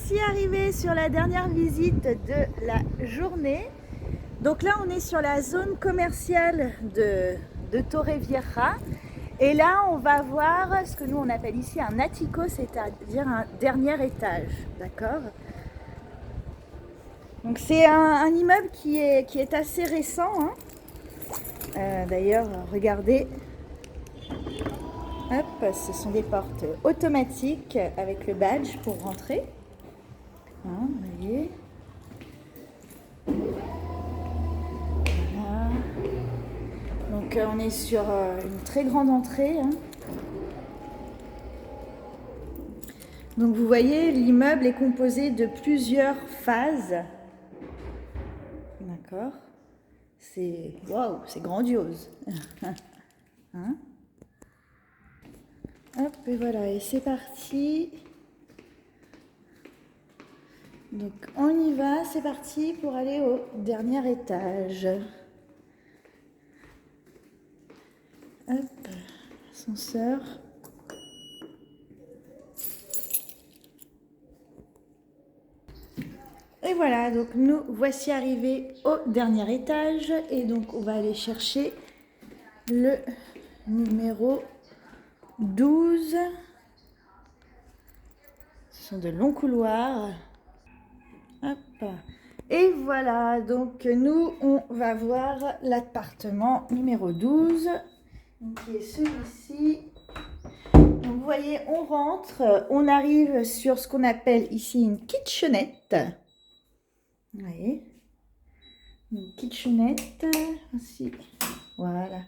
voici arrivés sur la dernière visite de la journée. Donc là, on est sur la zone commerciale de Torrevieja. Et là, on va voir ce que nous, on appelle ici un attico, c'est-à-dire un dernier étage. D'accord? Donc c'est un immeuble qui est assez récent. Hein. D'ailleurs, regardez. Hop, ce sont des portes automatiques avec le badge pour rentrer. Hein, vous voyez. Voilà. Donc on est sur une très grande entrée. Hein. Donc vous voyez, l'immeuble est composé de plusieurs phases. D'accord. C'est waouh, c'est grandiose. Hein? Hop, et voilà, et c'est parti. Donc on y va, c'est parti pour aller au dernier étage. Hop, ascenseur. Et voilà, donc nous voici arrivés au dernier étage et donc on va aller chercher le numéro 12. Ce sont de longs couloirs. Hop. Et voilà, donc nous on va voir l'appartement numéro 12, qui est celui-ci. Donc vous voyez, on rentre, on arrive sur ce qu'on appelle ici une kitchenette. Vous voyez, une kitchenette, ainsi, voilà.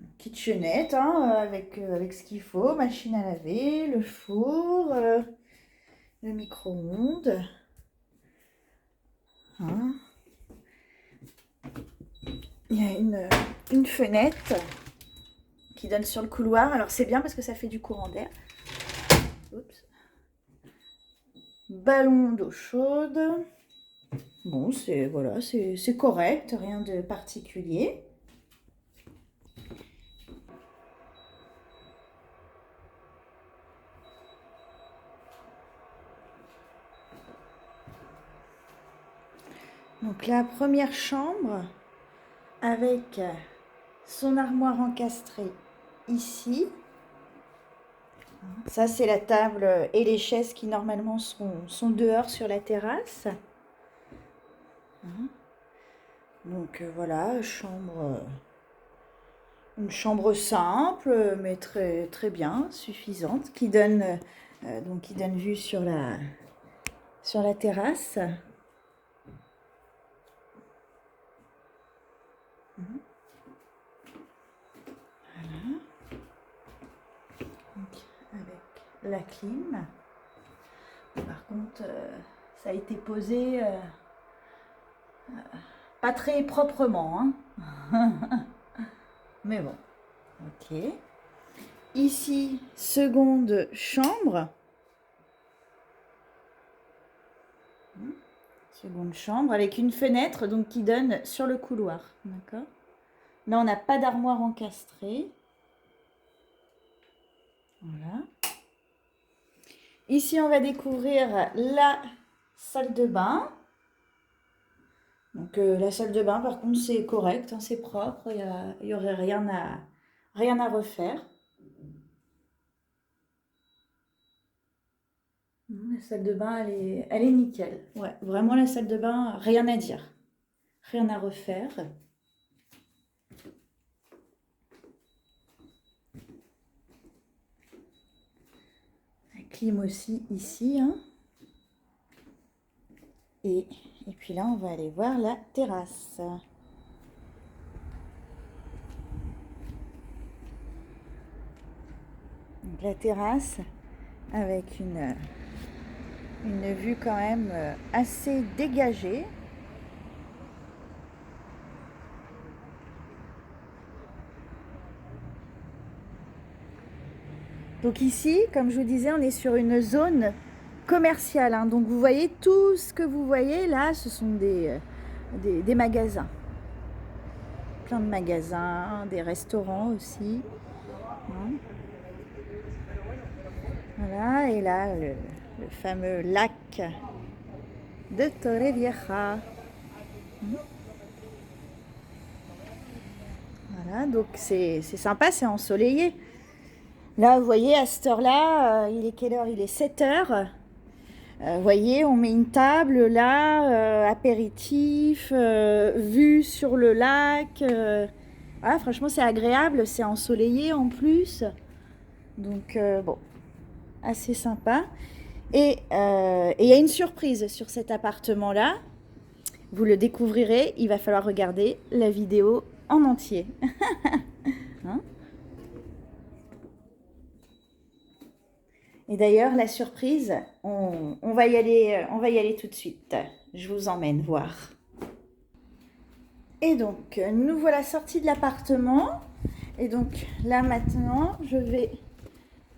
Une kitchenette, hein, avec ce qu'il faut, machine à laver, le four, le micro-ondes. Hein. Il y a une fenêtre qui donne sur le couloir. Alors c'est bien parce que ça fait du courant d'air. Oups. Ballon d'eau chaude. Bon, voilà, c'est correct, rien de particulier. Donc la première chambre avec son armoire encastrée ici. Ça, c'est la table et les chaises qui normalement sont dehors sur la terrasse. Donc voilà, une chambre simple, mais très, très bien, suffisante, qui donne vue sur la terrasse. Voilà. Donc, avec la clim. Par contre, ça a été posé pas très proprement. Hein. Mais bon, ok. Ici, seconde chambre. Seconde chambre avec une fenêtre donc, qui donne sur le couloir. D'accord. Là, on n'a pas d'armoire encastrée. Voilà. Ici, on va découvrir la salle de bain. Donc, la salle de bain, par contre, c'est correct, hein, c'est propre. Il n'y aurait rien à refaire. La salle de bain, elle est nickel. Ouais, vraiment, la salle de bain, rien à dire. Rien à refaire. La clim aussi ici. Hein. Et puis là, on va aller voir la terrasse. Donc la terrasse avec une vue quand même assez dégagée. Donc ici, comme je vous disais, on est sur une zone commerciale. Hein. Donc vous voyez, tout ce que vous voyez là, ce sont des magasins. Plein de magasins, des restaurants aussi. Hein. Voilà, et là, le fameux lac de Torrevieja. Voilà, donc c'est sympa, c'est ensoleillé. Là, vous voyez, à cette heure-là, il est quelle heure? Il est 7 heures. Vous voyez, on met une table là, apéritif, vue sur le lac. Voilà, franchement, c'est agréable, c'est ensoleillé en plus. Donc, bon, assez sympa. Et il y a une surprise sur cet appartement-là. Vous le découvrirez, il va falloir regarder la vidéo en entier. Hein? Et d'ailleurs, la surprise, on va y aller tout de suite. Je vous emmène voir. Et donc, nous voilà sortis de l'appartement. Et donc, là maintenant, je vais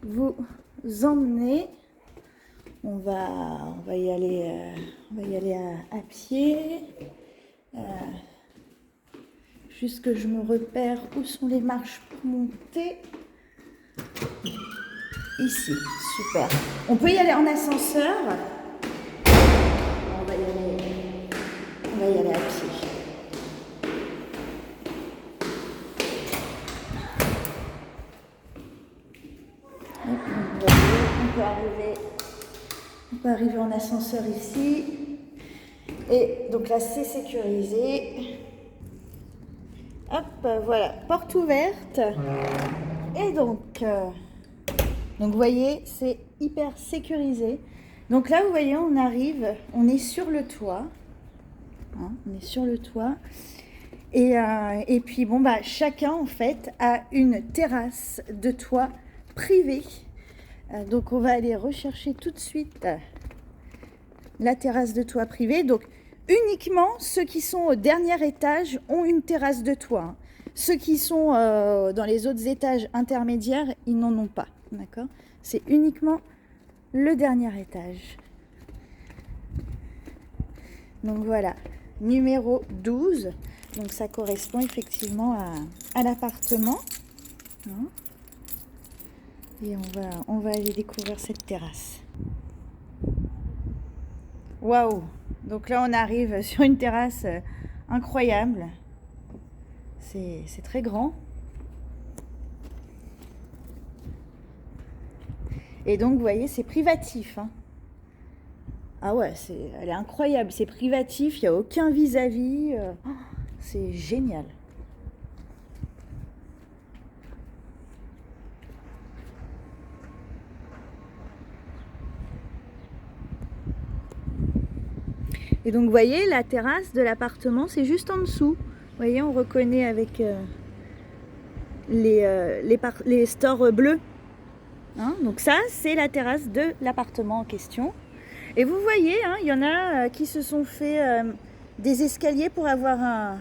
vous emmener. On va y aller à pied. Juste que je me repère où sont les marches pour monter. Ici, super. On peut y aller en ascenseur. On va y aller à pied. On peut arriver en ascenseur ici. Et donc là, c'est sécurisé. Hop, voilà, porte ouverte. Et donc vous voyez, c'est hyper sécurisé. Donc là, vous voyez, on arrive, on est sur le toit. Hein, on est sur le toit. Et puis, bon, bah, chacun, en fait, a une terrasse de toit privée. Donc, on va aller rechercher tout de suite la terrasse de toit privée. Donc, uniquement ceux qui sont au dernier étage ont une terrasse de toit. Hein. Ceux qui sont dans les autres étages intermédiaires, ils n'en ont pas. D'accord ? C'est uniquement le dernier étage. Donc voilà, numéro 12. Donc ça correspond effectivement à l'appartement. Hein ? Et on va aller découvrir cette terrasse. Waouh! Donc là, on arrive sur une terrasse incroyable. C'est très grand. Et donc, vous voyez, c'est privatif. Hein. Ah ouais, elle est incroyable. C'est privatif, il n'y a aucun vis-à-vis. C'est génial. Et donc, vous voyez, la terrasse de l'appartement, c'est juste en dessous. Vous voyez, on reconnaît avec les stores bleus. Hein, donc ça, c'est la terrasse de l'appartement en question. Et vous voyez, hein, il y en a qui se sont fait des escaliers pour avoir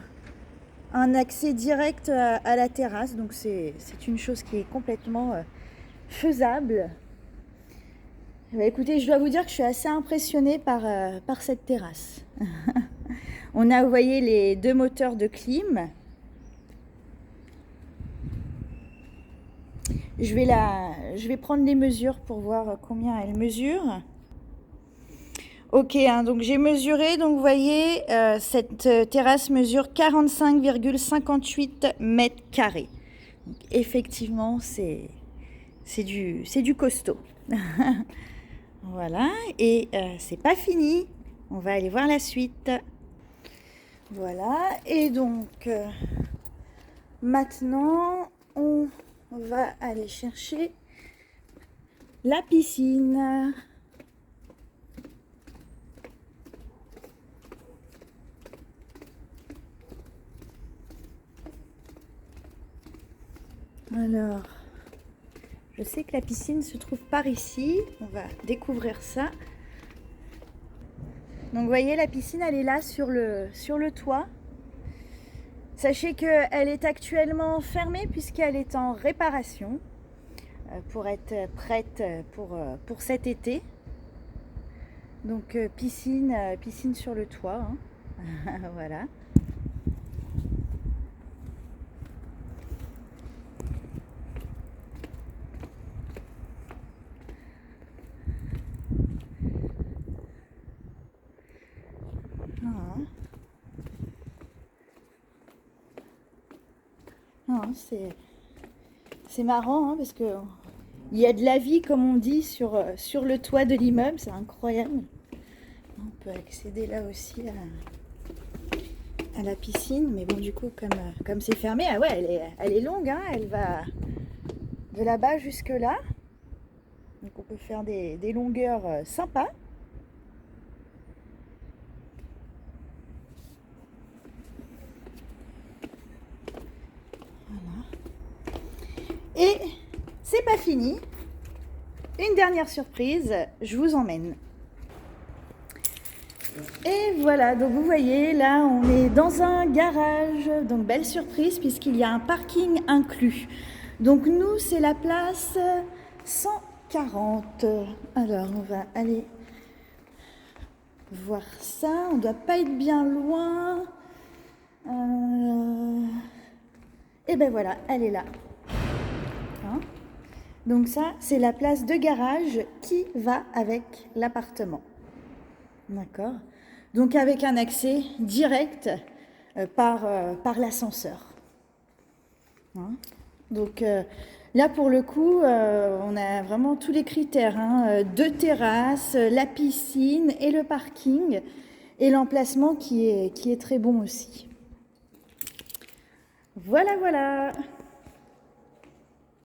un accès direct à la terrasse. Donc c'est une chose qui est complètement faisable. Bah, écoutez, je dois vous dire que je suis assez impressionnée par cette terrasse. On a, vous voyez, les 2 moteurs de clim. Je vais prendre les mesures pour voir combien elle mesure. Ok, hein, donc j'ai mesuré, donc vous voyez, cette terrasse mesure 45,58 mètres carrés. Donc, effectivement, c'est du costaud. Voilà, et c'est pas fini. On va aller voir la suite. Voilà, et donc maintenant, on va aller chercher la piscine. Alors, je sais que la piscine se trouve par ici. On va découvrir ça. Donc, vous voyez, la piscine, elle est là sur le toit. Sachez qu'elle est actuellement fermée puisqu'elle est en réparation pour être prête pour cet été. Donc, piscine sur le toit. Hein. Voilà. hein. C'est marrant hein, parce que il y a de la vie, comme on dit, sur le toit de l'immeuble. C'est incroyable. On peut accéder là aussi à la piscine. Mais bon, du coup, comme c'est fermé, ah ouais, elle est longue. Hein, elle va de là-bas jusque là. Donc on peut faire des longueurs sympas. Et c'est pas fini. Une dernière surprise, je vous emmène. Et voilà, donc vous voyez, là on est dans un garage, donc belle surprise puisqu'il y a un parking inclus. Donc nous, c'est la place 140. Alors on va aller voir ça, on doit pas être bien loin. Et ben voilà, elle est là. Hein, donc ça, c'est la place de garage qui va avec l'appartement. D'accord. Donc avec un accès direct par l'ascenseur. Hein, donc là, pour le coup, on a vraiment tous les critères. Hein, 2 terrasses, la piscine et le parking. Et l'emplacement qui est très bon aussi. Voilà, voilà.